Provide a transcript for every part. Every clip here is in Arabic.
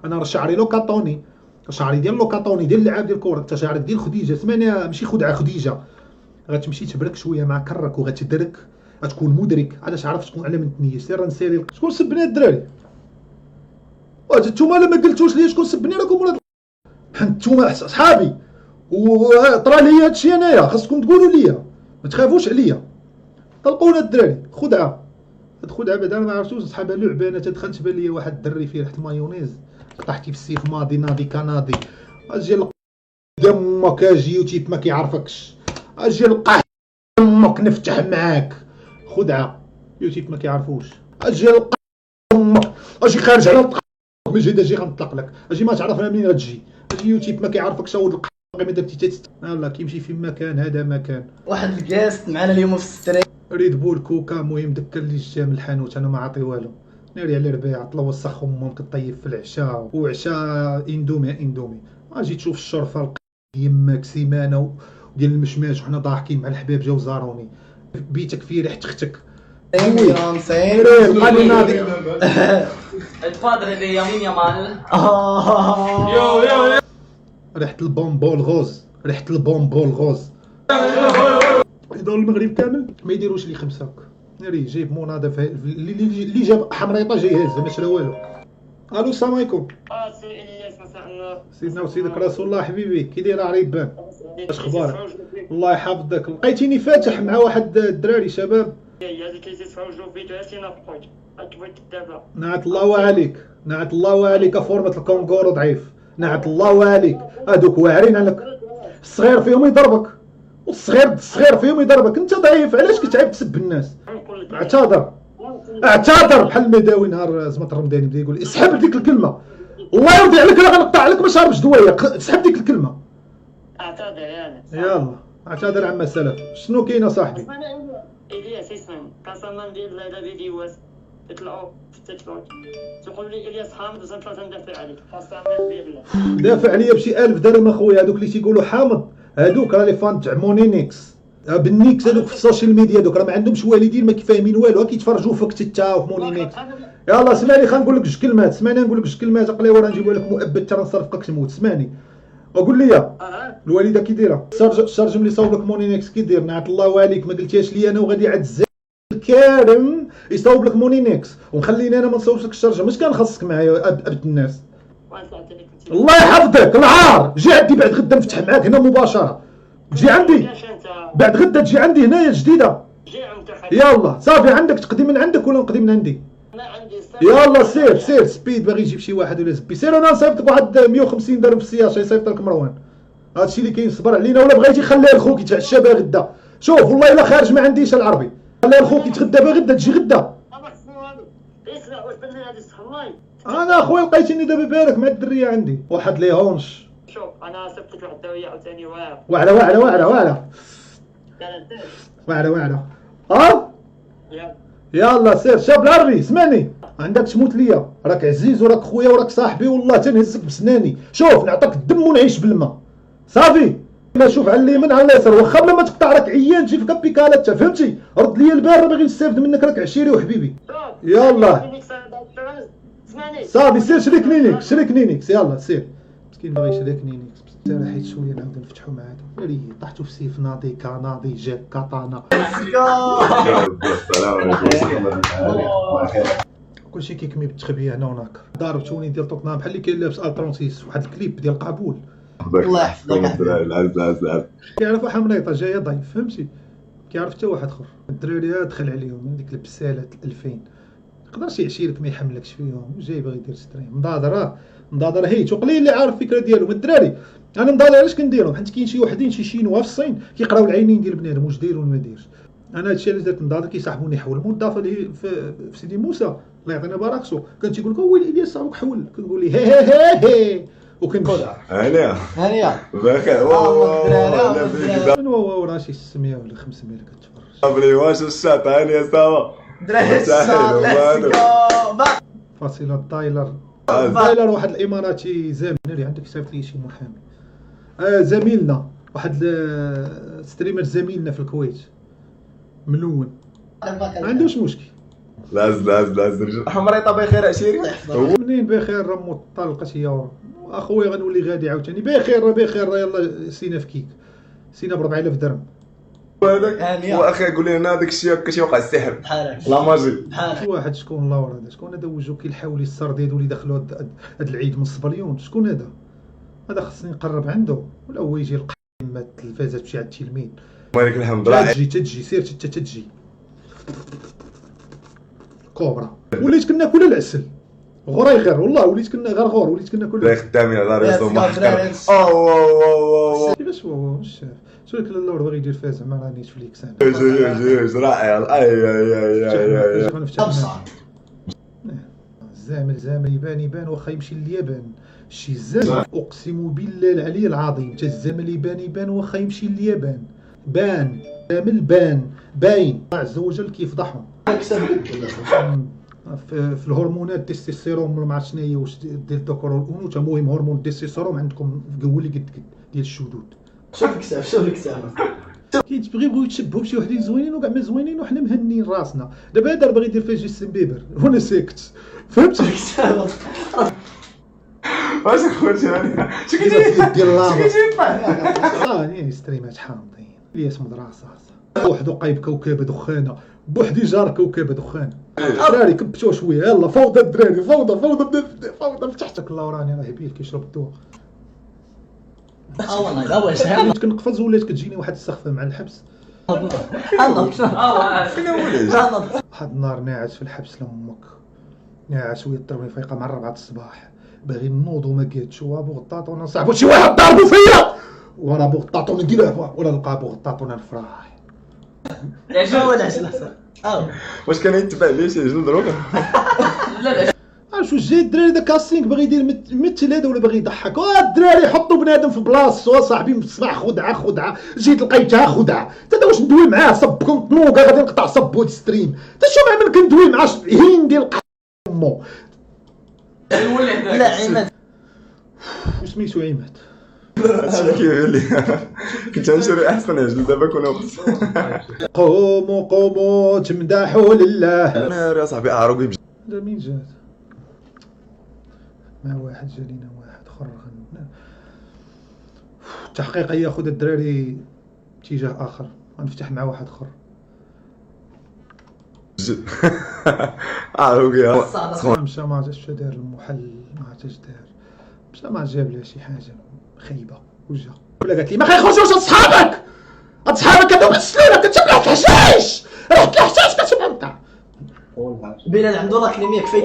انا راه شعري لوكاطوني، شعري ديال لوكاطوني ديال اللعاب ديال الكره. انت شعرك ديال خديجه، سمعني ماشي خدعه خديجه. غتمشي تبرك شويه مع كرك وغتدرك، غتكون مدرك. علاش عرفت تكون على من النيه. سير نسالي شكون سبني الدراري. نتوما الا ما قلتوش لي شكون سبني راكم ولاد نتوما صحابي وطرا لي هادشي انايا. خاصكم تقولوا لي، ما تخافوش عليا. طلقونا الدراري. خدعه، هاد خدعه بعدا ما عرفتوش صحابها لعبه. انا تدخل تبان لي واحد الدري فيه ريحه مايونيز، طاحتي في السيف ماضي ناضي كناضي. اجي دمك اجي وتيت ما كيعرفكش. اجي لقاه دمك نفتح معاك. خدعه يوتيب ما كيعرفوش. اجي لقاه دمك، اجي خارج على الطريق من جهه اجي غنطلق لك. اجي ما تعرف انا منين غتجي. اجي يوتيب ما كيعرفكش. ولد القحط ما درتي تست يلاه كيمشي فين ما كان. هذا مكان واحد الكاست معنا اليوم في الستريم. ريد بول كوكا. المهم دكا اللي جا من الحانوت انا ما عاطي والو. ناري على الربيع طلع وسخ امهم كطيب في العشاء وعشاء اندومي. اجي تشوف الشرفه يماك سيمانه وديال المشماش وحنا ضاحكين مع الحباب جاو زاروني. بيتك فيه ريحه اختك. قال ناضي البادر اللي يمين يمال. ريحه البومبول غوز. يدور المغرب كامل ما يديروش لي خمسه. ناري جايب مناضف اللي جاب حمريطه جاي هازه ما شرا والو. الو السلام عليكم. سي الياس مساء النور. سيدنا وسيدك رسول الله حبيبي. كي داير عريبان؟ اش اخبارك؟ الله يحفظك. لقيتيني فاتح مع واحد الدراري شباب. هذيك اللي تفرجوا فيديوهات اللي نافقوك كيفاش دابا. نعت الله عليك فورمة الكونغورو ضعيف. نعت الله عليك. هادوك واعرين عليك. الصغير فيهم يضربك والصغير فيهم يضربك. انت ضعيف علاش كتعب تسب الناس؟ اعتذر بحال المداوي نهار زمط الرمضاني بدا يقول اسحب ديك الكلمه. الله يرضي عليك راه غنقطع لك ما شاربش دوايه. اسحب ديك الكلمه. اعتذر يعني. يلا اعتذر عما سلف. شنو كاين صاحبي؟ الياس اسمعني قسما بالله الا فيديوهات يطلعوا في التيك توك تقول لي الياس حامد وزنت ثلاثه ندافع عليك. قسما بالله دافع عليا بشي 1000 درهم اخويا. هذوك اللي تيقولوا حامض هذوك راه لي فان تاع مونينيكس. بالنيكس هذوك في السوشيال ميديا هذوك راه ما عندهمش والدين ما كيفاهمين والو. كيتفرجوا فيك انت وفي مونينيكس. يلا اسمعني خلينا نقول لك جوج كلمات. سمعني نقول لك جوج كلمات قليل وراه نجيبوا لك مؤبد ترى نصرفقك تموت. سمعني وقول لي الوالده كي دايره. الشرجم اللي صاوب لك مونينيكس كي داير؟ نعت الله عليك ما قلتيهاش لي انا وغادي عاد الكارم يصاوب لك مونينيكس ونخليني انا ما نصاوبش لك الشرجم. اش كان خاصك معايا ابد الناس؟ الله يحفظك. العار جي عندي بعد غدا نفتح معاك هنا مباشره. تجي عندي بعد غدا تجي عندي هنايا جديده. يلا صافي عندك تقدي من عندك ولا نقدي من عندي؟ يلا سير سبيد باغي يجيب شي واحد ولا زبي. سير انا نصيفطك واحد 150 درهم في السياشه يصيفط لك مروان. هادشي اللي كاين. صبر علينا ولا بغيتي خليه لخوك يتعشى باغي غدا. شوف والله الا خارج ما عنديش العربي. خليه لخوك يتغدى باغي غدا تجي غدا. انا اخويا لقيتيني دابا بارك مع الدريه عندي واحد لي هونش. شوف انا صيفط لك واحد الدويه عاوتاني واعره يلا سير شاب العربي. اسمعني عندك تموت ليا. راك عزيز وراك خويا وراك صاحبي والله تنهزك بسناني. شوف نعطيك الدم ونعيش بالماء صافي. ما شوف على اليمين على اليسار واخا بلا ما تقطع راك عيان تجي فيك بيكالات فهمتي. رد ليا البار باغي نستافد منك راك عشيري وحبيبي. يلا صافي سير شري كلينيكس يلا سير. مسكين باغي يشري كلينيكس بس حيت شويه نعاودو نفتحو مع هذا. ناري طحتو في سيف ناضي كناضي جاك كاطانا. السلام عليكم ورحمه الله. كلشي كيكمي بالتخبيه هنا وهناك. ضارب توني ديال توتنهام بحال اللي كاين لابس الترونسيس واحد الكليب ديال قابول. الله يحفظك. العز كيعرف حمريطه جايه ضعيف فهمتي. كيعرف حتى واحد اخر. الدراري دخل عليهم من ديك البسالات 2000 يقدرش يعشي لك ما يحملكش فيهم. جاي باغي يدير ستريم مضاضر هيت وقليل اللي عارف الفكره ديالهم الدراري. انا مضاضر علاش كنديرهم حيت كاين شي وحدين شي شينوا في الصين كيقراو العينين ديال بنادم واش داير وما دايرش. انا هادشي اللي درت مضاضر كيصاحبوني حول المضافه اللي في سيدي موسى الله يعطينا باراكسو. كان تيقول لك ويلي الياس صاحبك حول كنقول لي هي وكنمشي هانيه بخير وراه شي 600 ولا 500 اللي كتفرج. بلي واش الشاط هانيه سوا دراري فاصله تايلر واحد الاماراتي زامل اللي عندك صيفط لي شي محامي. زميلنا واحد ستريمر زميلنا في الكويت ملون ما عندوش مشكل لاز حمريطه بخير عشيري. منين بخير راه طلقت هي اخويا غنولي غادي عاوتاني بخير راه يلا سينا في كيك سينا ب 4000 درهم. وهذاك واخي قول لنا داك الشيء هكا شي وقع السحر بحالك لا ماجي. شي واحد شكون لاور هذا شكون هذا وجهو كيلحاو لي السر ديالو اللي دخلوا هاد العيد من الصبليون شكون هذا خصني نقرب عنده ولا هو يجي يلقى التلفازه تمشي عند التلميذ. مالك الحمد لله. تجي سير تجي كوبرا وليت كناكل العسل غوري غير والله وليت غير غور وليت كناكل لا خدامين على راسو محقر. كيفاش هو واش شاف شو داك اللور باغي يدير فيها زعما راه نيتفليكس انا جوج رائع. اي ابصر الزامل يبان واخا يمشي لليابان شي الزامل اقسم بالله العلي العظيم حتى الزامل يبان واخا يمشي لليابان بان زامل باين الله عز وجل كيفضحهم في الهرمونات التستوستيرون ما عرفتش شنو هي واش ديال الذكر والانوثه المهم هرمون التستوستيرون عندكم قول لي قد ديال الشذوذ. شوف الكتاب بغيو يتشبهوا بشي وحدين زوينين وكاع ما زوينين وحنا مهنيين راسنا. دابا هذا باغي يدير فيها جيستين بيبر وانا ساكت فهمتي. واش خوتي هاني شي ديال الله ستريمات حامضين الياس مدرسه بوحدو قايب كوكبه دخانه بوحدي جار كوكبه دخانه. الدراري كبتوه شويه يلا فوضى الدراري فوضى فتحتك الله وراني راه هبيل كيشرب الدواء. والله لا واش كنقفز ولات كتجيني واحد السخفه مع الحبس. واحد النهار ناعس في الحبس لامك ناعس وهي ضربني فايقه مع 4 الصباح باغي نوض وما قادش وابو غطاطو انا صاحبو شي واحد ضربو فيا وانا ابو غطاطو ندير ولا نلقى ابو غطاطو نفرح. واش كان يتبع ليه شي جلد دروكا؟ لا شو جاي الدراري دا كاسينغ باغي يدير مثل هذا ولا باغي يضحك. الدراري حطوا بنادم في بلاصتو صاحبي في الصباح خدعه جيت لقيتها خدعه حتى واش ندوي معاه صبكم طنوقه غادي نقطع صبو ستريم حتى شو مع من كندوي معاه هندي امو. لا عماد سميتو عماد كيقول لي كنت غنشري احسن عجل دابا كون وقت. قوموا تمدحوا لله. انا يا صاحبي اعرق بجد. هذا مين جات مع واحد جالينا واحد اخر التحقيق ياخذ الدراري اتجاه اخر غنفتح مع واحد اخر جد اعرق يا مشى ما جاش دار المحل ما عرفتش دار مشى ما جاب لها شي حاجه خايبه وجا ولا قالت لي ما خيخرجوش اصحابك هادو مسلوله كتبلع الحشيش رحت الحشيش كتبلع. بلال عنده لا كليميك فيك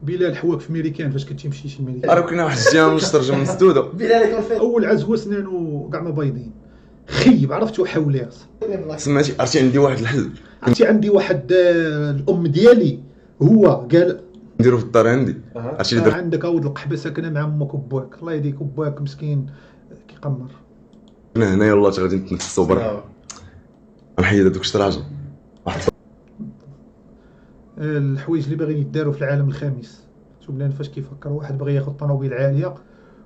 بلال حواك في ميريكان فاش كتمشي شي ميريكان راه كنا واحد الجيم نشترجم من السدوده. بلال يكون فيك اول عزوه سنانو كاع ما بايضين خيب عرفتو حولي سمعتي عرفتي عندي واحد الحل. عندي واحد الام ديالي هو قال نديرو في الدار عندي عرفتي اللي درت عندك اود القحبه ساكنه مع امك وباك الله يهديك وباك مسكين كيقمر هنا يلاه غادي نتنفسو برا نحيد هذوك الشراجه واحد الحوايج اللي باغيين يداروا في العالم الخامس. شوف بلان فاش كيفكر واحد باغي ياخذ طوموبيل عاليه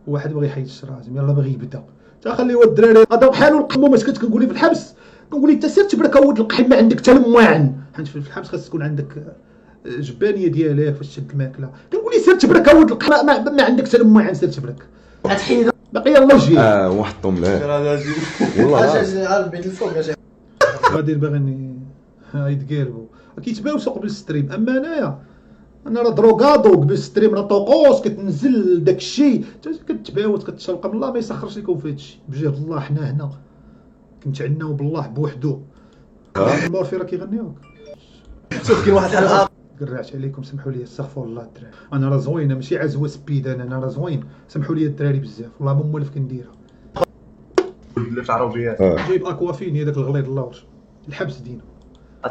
وواحد باغي يحيد الشراجم يلا باغي يبدا تا خليه الدراري هذا بحالو القمو ما سكت كنقول لي في الحبس كنقول لي انت سير تبرك اود القحم ما عندك حتى المواعن حيت في الحبس خاص تكون عندك جبانيه ديالك فاش تشد الماكله كنقول لي سير تبرك اود القحم ما عندك حتى المواعن سير تبرك غتحيد باقي يلا جي واحد الطومله والله عارف بيت الفوق غادي باغي يتقالبوا كيتباعوا سوق بالستريم. اما انا راه دروغادو قبل الستريم راه طوقوس كتنزل داك الشيء كتباوت كتشلق من الله ما يسخرش لكم في هذا الشيء بجهد الله. حنا هنا كنتعناو بالله بوحدو المورفي راه كيغنيوك. شوف كاين واحد الحلقه قرعت عليكم سمحوا لي استغفر الله الدراري انا راه زوينه ماشي عزوه سبيدان انا راه زوين سمحوا لي الدراري بزاف والله ما مولف كنديرها في العربيات جايب اكوافين هذاك الغليظ اللورج الحبس دينا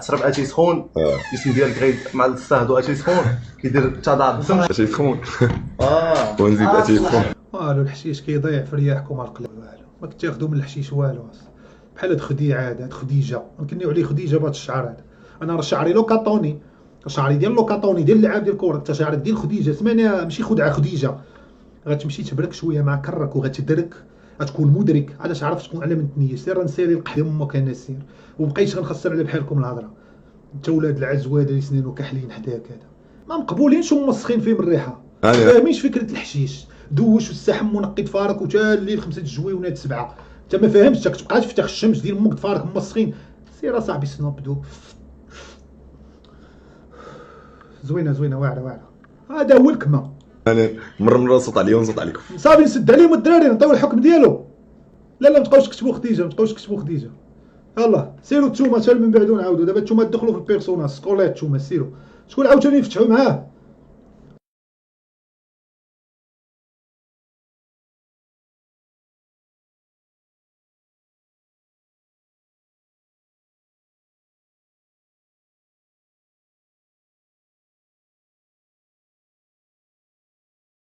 تشرب اتاي سخون الجسم ديالك غير مع الصهد اتاي سخون كيدير التضاد اتاي سخون ونزيد اتاي سخون والو الحشيش كيضيع في رياحكم القلب والو ما كتاخذوا من الحشيش والو بحال هاد خديعه هاد خديجه نكنيو عليه خديجه بهاد الشعر هذا انا راه شعري لوكاطوني شعري ديال لوكاطوني ديال اللعاب ديال الكره انت شعرك ديال خديجه سمعنا ماشي خدعه خديجه غتمشي تبرك شويه مع كرك وغتدرك غتكون مدرك علاش عرفت تكون على من تنيه سير نسيري القحم امك انا سير وبقيت غنخسر على بحالكم الهضره انت ولاد العزواد اللي سنينو كحلين حداك هذا ما مقبولينش ومسخين فيهم الريحه. أنا- فاهمينش فكره الحشيش دوش والسحم ونقي فارك وتا الليل 5 الجويونات 7. انت ما فاهمش كتبقى تفتح الشمس ديال امك فارك مسخين. سير اصاحبي سنوب دوب زوينه واعره هذا هو الكما. انا مره نصوت عليه ونصوت عليكم. صافي نسد عليهم الدراري نعطيو الحكم ديالو. لا ما تبقاوش تكتبوا خديجه يلا سيروا نتوما حتى من بعد نعاودوا. دابا نتوما تدخلوا في البيرسوناج سكولات نتوما سيروا. شكون عاوتاني يفتحوا معاه